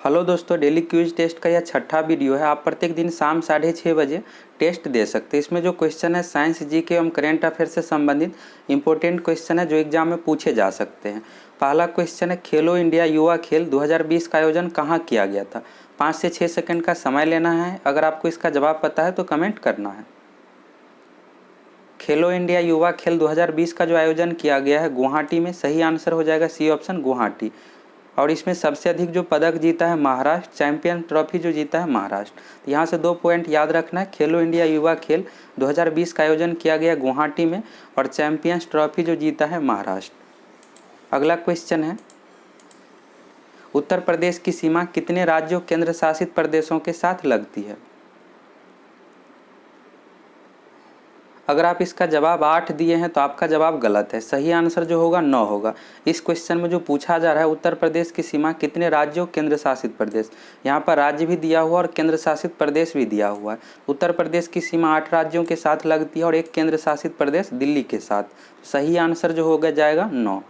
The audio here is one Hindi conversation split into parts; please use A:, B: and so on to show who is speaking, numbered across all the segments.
A: हेलो दोस्तों, डेली क्विज टेस्ट का यह छठा वीडियो है। आप प्रत्येक दिन शाम 6:30 बजे टेस्ट दे सकते हैं। इसमें जो क्वेश्चन है साइंस, जीके एवं करेंट अफेयर से संबंधित इंपॉर्टेंट क्वेश्चन है जो एग्जाम में पूछे जा सकते हैं। पहला क्वेश्चन है, खेलो इंडिया युवा खेल 2020 का आयोजन कहाँ किया गया था? 5 से 6 सेकंड का समय लेना है। अगर आपको इसका जवाब पता है तो कमेंट करना है। खेलो इंडिया युवा खेल 2020 का जो आयोजन किया गया है गुवाहाटी में, सही आंसर हो जाएगा सी ऑप्शन, गुवाहाटी। और इसमें सबसे अधिक जो पदक जीता है महाराष्ट्र, चैंपियन ट्रॉफी जो जीता है महाराष्ट्र। तो यहाँ से 2 पॉइंट याद रखना है। खेलो इंडिया युवा खेल 2020 का आयोजन किया गया गुवाहाटी में और चैंपियंस ट्रॉफी जो जीता है महाराष्ट्र। अगला क्वेश्चन है, उत्तर प्रदेश की सीमा कितने राज्यों केंद्र शासित प्रदेशों के साथ लगती है? अगर आप इसका जवाब 8 दिए हैं तो आपका जवाब गलत है। सही आंसर जो होगा 9 होगा। इस क्वेश्चन में जो पूछा जा रहा है, उत्तर प्रदेश की सीमा कितने राज्यों केंद्र शासित प्रदेश, यहाँ पर राज्य भी दिया हुआ और केंद्र शासित प्रदेश भी दिया हुआ है। उत्तर प्रदेश की सीमा 8 राज्यों के साथ लगती है और एक केंद्र शासित प्रदेश दिल्ली के साथ। सही आंसर जो होगा जाएगा 9।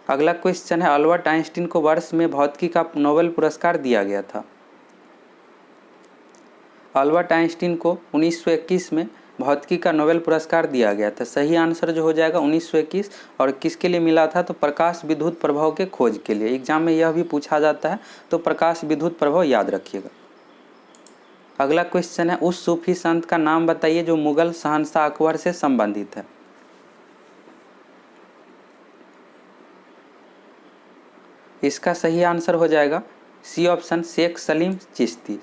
A: अगला क्वेश्चन है, अल्बर्ट आइंस्टीन को वर्ष में भौतिकी का नोबेल पुरस्कार दिया गया था? अल्बर्ट आइंस्टीन को 1921 में भौतिकी का नोबेल पुरस्कार दिया गया था। सही आंसर जो हो जाएगा 1921। और किसके लिए मिला था? तो प्रकाश विद्युत प्रभाव के खोज के लिए। एग्जाम में यह भी पूछा जाता है, तो प्रकाश विद्युत प्रभाव याद रखिएगा। अगला क्वेश्चन है, उस सूफी संत का नाम बताइए जो मुगल शहंशाह अकबर से संबंधित है। इसका सही आंसर हो जाएगा सी ऑप्शन, शेख सलीम चिश्ती।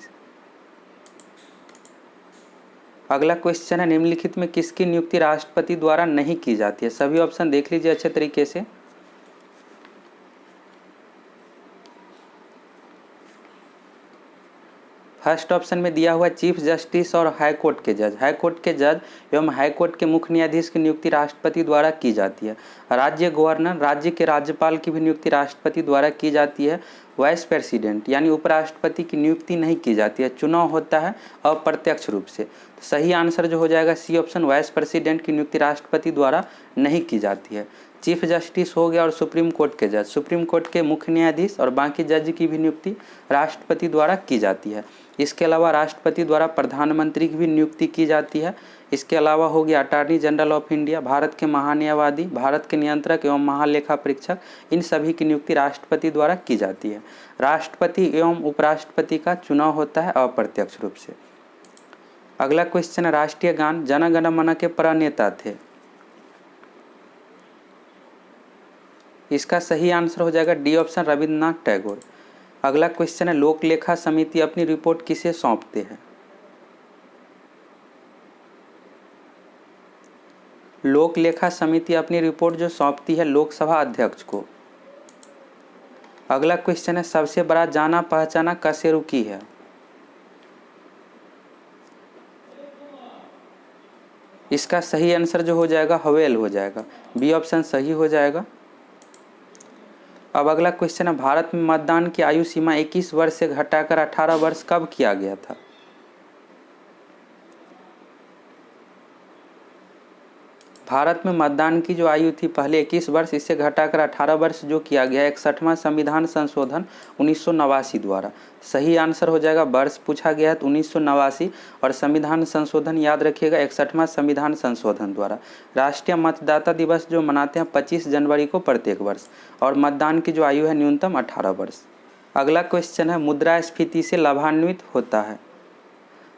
A: अगला क्वेश्चन है, निम्नलिखित में किसकी नियुक्ति राष्ट्रपति द्वारा नहीं की जाती है? सभी ऑप्शन देख लीजिए अच्छे तरीके से। फर्स्ट ऑप्शन में दिया हुआ चीफ जस्टिस और हाई कोर्ट के जज। हाई कोर्ट के जज एवं हाई कोर्ट के मुख्य न्यायाधीश की नियुक्ति राष्ट्रपति द्वारा की जाती है। राज्य गवर्नर, राज्य के राज्यपाल की भी नियुक्ति राष्ट्रपति द्वारा की जाती है। वाइस प्रेसिडेंट यानी उपराष्ट्रपति की नियुक्ति नहीं की जाती है, चुनाव होता है अप्रत्यक्ष रूप से। तो सही आंसर जो हो जाएगा सी ऑप्शन, वाइस प्रेसिडेंट की नियुक्ति राष्ट्रपति द्वारा नहीं की जाती है। चीफ जस्टिस हो गया और सुप्रीम कोर्ट के जज, सुप्रीम कोर्ट के मुख्य न्यायाधीश और बाकी जज की भी नियुक्ति राष्ट्रपति द्वारा की जाती है। इसके अलावा राष्ट्रपति द्वारा प्रधानमंत्री की भी नियुक्ति की जाती है। इसके अलावा हो गया attorney general of India, Bharat के महान्यायवादी, भारत के नियंत्रक एवं महालेखा परीक्षक, इन सभी की नियुक्ति राष्ट्रपति द्वारा की जाती है। राष्ट्रपति एवं उपराष्ट्रपति का चुनाव होता है अप्रत्यक्ष रूप से। अगला क्वेश्चन है, राष्ट्रीय गान जन गण मन के प्रणेता थे? इसका सही आंसर हो जाएगा डी ऑप्शन, रविन्द्रनाथ टैगोर। अगला क्वेश्चन है, लोक लेखा समिति अपनी रिपोर्ट किसे सौंपते हैं? लोक लेखा समिति अपनी रिपोर्ट जो सौंपती है लोकसभा अध्यक्ष को। अगला क्वेश्चन है, सबसे बड़ा जाना पहचाना कशेरुकी है? इसका सही आंसर जो हो जाएगा हवेल हो जाएगा, बी ऑप्शन सही हो जाएगा। अब अगला क्वेश्चन है, भारत में मतदान की आयु सीमा 21 वर्ष से घटाकर 18 वर्ष कब किया गया था? भारत में मतदान की जो आयु थी पहले 21 वर्ष, इससे घटाकर 18 वर्ष जो किया गया 61वां संविधान संशोधन 1989 द्वारा। सही आंसर हो जाएगा, वर्ष पूछा गया है तो 1989 और संविधान संशोधन याद रखिएगा 61वां संविधान संशोधन द्वारा। राष्ट्रीय मतदाता दिवस जो मनाते हैं 25 जनवरी को प्रत्येक वर्ष, और मतदान की जो आयु है न्यूनतम 18 वर्ष। अगला क्वेश्चन है, मुद्रास्फीति से लाभान्वित होता है?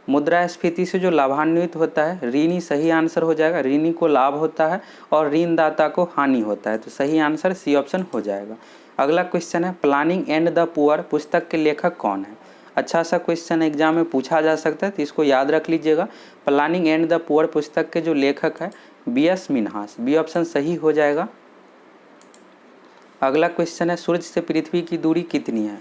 A: मुद्रास्फीति से जो लाभान्वित होता है ऋणी, सही आंसर हो जाएगा, ऋणी को लाभ होता है और ऋणदाता को हानि होता है। तो सही आंसर सी ऑप्शन हो जाएगा। अगला क्वेश्चन है, प्लानिंग एंड द पुअर पुस्तक के लेखक कौन है? अच्छा सा क्वेश्चन एग्जाम में पूछा जा सकता है, तो इसको याद रख लीजिएगा। प्लानिंग एंड द पुअर पुस्तक के जो लेखक है B.S. मिन्हास, बी ऑप्शन सही हो जाएगा। अगला क्वेश्चन है, सूर्य से पृथ्वी की दूरी कितनी है?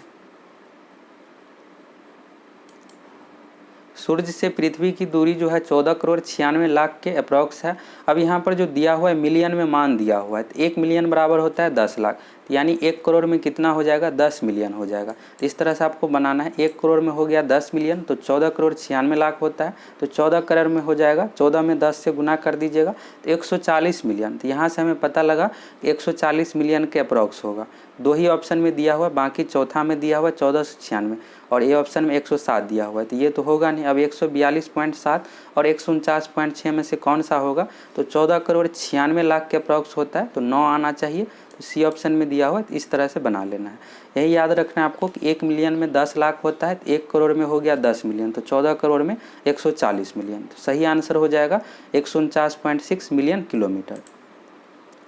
A: सूर्य से पृथ्वी की दूरी जो है 14 करोड़ 96 लाख के अप्रॉक्स है। अब यहाँ पर जो दिया हुआ है मिलियन में मान दिया हुआ है, तो 1 मिलियन बराबर होता है 10 लाख। यानी 1 करोड़ में कितना हो जाएगा, 10 मिलियन हो जाएगा। तो इस तरह से आपको बनाना है। 1 करोड़ में हो गया 10 मिलियन, तो 14 करोड़ 96 लाख होता है। तो 14 करोड़ में हो जाएगा, 14 में 10 से गुना कर दीजिएगा तो 140 मिलियन। तो यहाँ से हमें पता लगा 140 मिलियन के अप्रॉक्स होगा। 2 ही ऑप्शन में दिया हुआ, बाकी चौथा में दिया हुआ 1496 और ए ऑप्शन में 107 दिया हुआ है, तो ये तो होगा नहीं। अब 142.7 और 149.6 में से कौन सा होगा, तो 14 करोड़ 96 लाख के अप्रॉक्स होता है, तो 9 आना चाहिए। तो सी ऑप्शन में दिया हुआ है, तो इस तरह से बना लेना है। यही याद रखना है आपको कि 1 मिलियन में 10 लाख होता है, तो 1 करोड़ में हो गया 10 मिलियन, तो 14 करोड़ में 140 मिलियन। तो सही आंसर हो जाएगा 149.6 मिलियन किलोमीटर।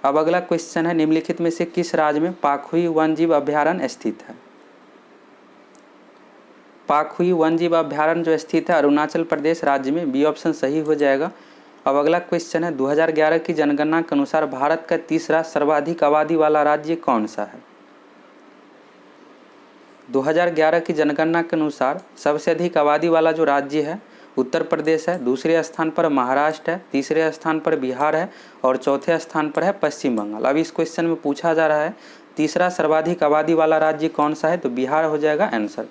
A: अब अगला क्वेश्चन है, निम्नलिखित में से किस राज्य में पाखुई वन्यजीव अभ्यारण्य स्थित है। पाखुई वन्यजीव अभ्यारण्य जो स्थित है अरुणाचल प्रदेश राज्य में, बी ऑप्शन सही हो जाएगा। अब अगला क्वेश्चन है, 2011 की जनगणना के अनुसार भारत का तीसरा सर्वाधिक आबादी वाला राज्य कौन सा है। 2011 की जनगणना के अनुसार सबसे अधिक आबादी वाला जो राज्य है उत्तर प्रदेश है, दूसरे स्थान पर महाराष्ट्र है, तीसरे स्थान पर बिहार है और चौथे स्थान पर है पश्चिम बंगाल। अब इस क्वेश्चन में पूछा जा रहा है तीसरा सर्वाधिक आबादी वाला राज्य कौन सा है, तो बिहार हो जाएगा आंसर।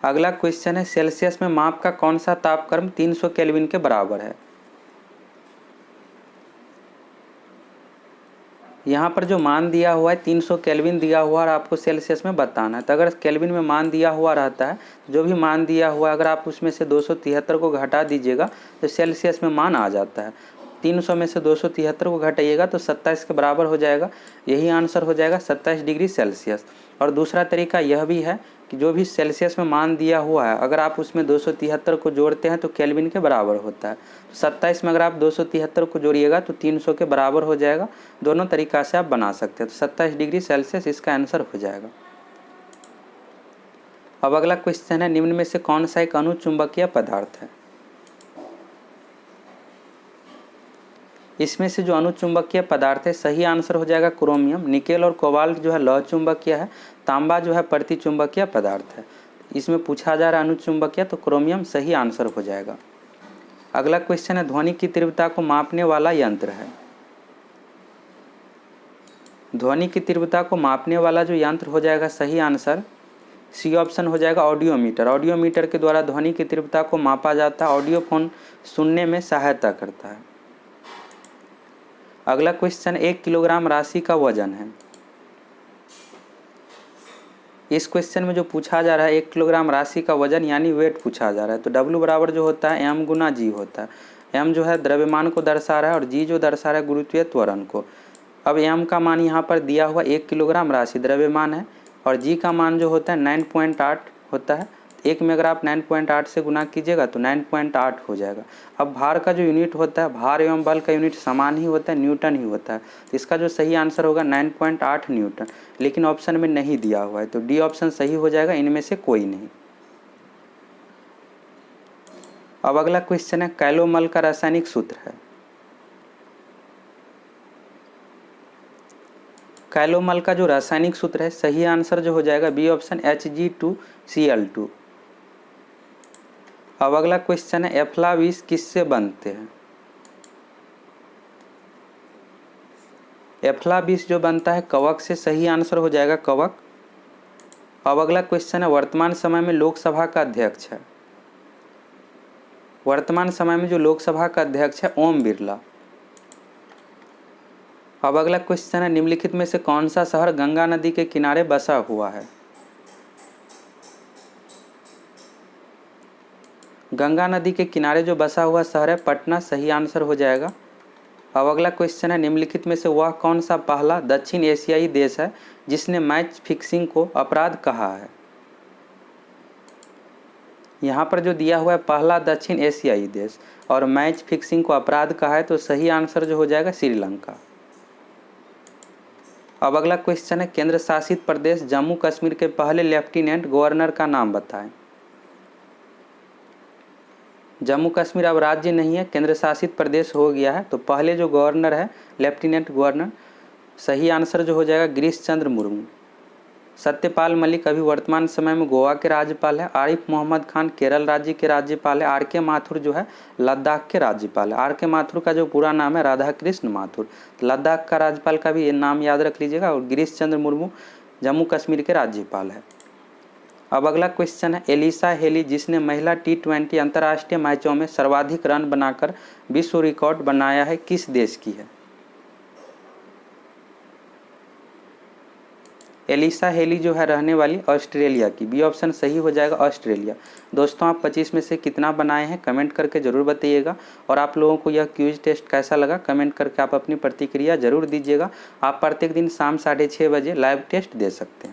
A: अगला क्वेश्चन है, सेल्सियस में माप का कौन सा तापक्रम 300 केल्विन के बराबर है। यहाँ पर जो मान दिया हुआ है 300 केल्विन दिया हुआ और आपको सेल्सियस में बताना है। तो अगर केल्विन में मान दिया हुआ रहता है, जो भी मान दिया हुआ अगर आप उसमें से 273 को घटा दीजिएगा तो सेल्सियस में मान आ जाता है। 300 में से 273 को घटाइएगा तो 27 के बराबर हो जाएगा। यही आंसर हो जाएगा 27 डिग्री सेल्सियस। और दूसरा तरीका यह भी है कि जो भी सेल्सियस में मान दिया हुआ है अगर आप उसमें 273 को जोड़ते हैं तो केल्विन के बराबर होता है। तो 27 में अगर आप 273 को जोड़िएगा तो 300 के बराबर हो जाएगा। दोनों तरीका से आप बना सकते हैं। तो 27 डिग्री सेल्सियस इसका आंसर हो जाएगा। अब अगला क्वेश्चन है, निम्न में से कौन सा एक अनुचुंबकीय पदार्थ है। इसमें से जो अनुचुंबकीय पदार्थ है सही आंसर हो जाएगा क्रोमियम। निकेल और कोबाल्ट जो है लौह चुंबकीय है, तांबा जो है प्रतिचुंबकीय पदार्थ है। इसमें पूछा जा रहा है अनुचुंबकीय, तो क्रोमियम सही आंसर हो जाएगा। अगला क्वेश्चन है, ध्वनि की तीव्रता को मापने वाला यंत्र है। ध्वनि की तीव्रता को मापने वाला जो यंत्र हो जाएगा सही आंसर सी ऑप्शन हो जाएगा ऑडियोमीटर। ऑडियोमीटर के द्वारा ध्वनि की तीव्रता को मापा जाता है। ऑडियो फोन सुनने में सहायता करता है। अगला क्वेश्चन, 1 किलोग्राम राशि का वजन है। इस क्वेश्चन में जो पूछा जा रहा है 1 किलोग्राम राशि का वजन यानी वेट पूछा जा रहा है। तो W बराबर जो होता है m गुना G होता है। m जो है द्रव्यमान को दर्शा रहा है और G जो दर्शा रहा है गुरुत्वीय त्वरण को। अब m का मान यहाँ पर दिया हुआ 1 किलोग्राम राशि द्रव्यमान है और G का मान जो होता है 9.8 होता है। एक में अगर आप 9.8 से गुना कीजिएगा तो 9.8 हो जाएगा। अब भार का जो यूनिट होता है, भार एवं बल का यूनिट समान ही होता है, न्यूटन ही होता है। तो इसका जो सही आंसर होगा 9.8 न्यूटन, लेकिन ऑप्शन में नहीं दिया हुआ है, तो डी ऑप्शन सही हो जाएगा, इनमें से कोई नहीं। अब अगला क्वेश्चन है, कैलोमल का रासायनिक सूत्र है। कैलोमल का जो रासायनिक सूत्र है सही आंसर जो हो जाएगा बी ऑप्शन Hg2Cl2। अब अगला क्वेश्चन है, एफ्लाविस किससे बनते हैं। एफ्लाविस जो बनता है कवक से, सही आंसर हो जाएगा कवक। अब अगला क्वेश्चन है, वर्तमान समय में लोकसभा का अध्यक्ष है। वर्तमान समय में जो लोकसभा का अध्यक्ष है ओम बिरला। अब अगला क्वेश्चन है, निम्नलिखित में से कौन सा शहर गंगा नदी के किनारे बसा हुआ है। गंगा नदी के किनारे जो बसा हुआ शहर है पटना, सही आंसर हो जाएगा। अब अगला क्वेश्चन है, निम्नलिखित में से वह कौन सा पहला दक्षिण एशियाई देश है जिसने मैच फिक्सिंग को अपराध कहा है। यहाँ पर जो दिया हुआ है पहला दक्षिण एशियाई देश और मैच फिक्सिंग को अपराध कहा है, तो सही आंसर जो हो जाएगा श्रीलंका। अब अगला क्वेश्चन है, केंद्र शासित प्रदेश जम्मू कश्मीर के पहले लेफ्टिनेंट गवर्नर का नाम बताएं। जम्मू कश्मीर अब राज्य नहीं है, केंद्र शासित प्रदेश हो गया है, तो पहले जो गवर्नर है लेफ्टिनेंट गवर्नर, सही आंसर जो हो जाएगा गिरीश चंद्र मुर्मू। सत्यपाल मलिक अभी वर्तमान समय में गोवा के राज्यपाल है। आरिफ मोहम्मद खान केरल राज्य के राज्यपाल है। आर के माथुर जो है लद्दाख के राज्यपाल है। आर के माथुर का जो पूरा नाम है राधा कृष्ण माथुर, लद्दाख का राज्यपाल का भी ये नाम याद रख लीजिएगा। और गिरीश चंद्र मुर्मू जम्मू कश्मीर के राज्यपाल है। अब अगला क्वेश्चन है, एलिसा हेली जिसने महिला T20 अंतर्राष्ट्रीय मैचों में सर्वाधिक रन बनाकर विश्व रिकॉर्ड बनाया है, किस देश की है? एलिसा हेली जो है रहने वाली ऑस्ट्रेलिया की। बी ऑप्शन सही हो जाएगा, ऑस्ट्रेलिया। दोस्तों आप 25 में से कितना बनाए हैं कमेंट करके ज़रूर बताइएगा। और आप लोगों को यह क्विज टेस्ट कैसा लगा कमेंट करके आप अपनी प्रतिक्रिया ज़रूर दीजिएगा। आप प्रत्येक दिन शाम 6:30 बजे लाइव टेस्ट दे सकते हैं।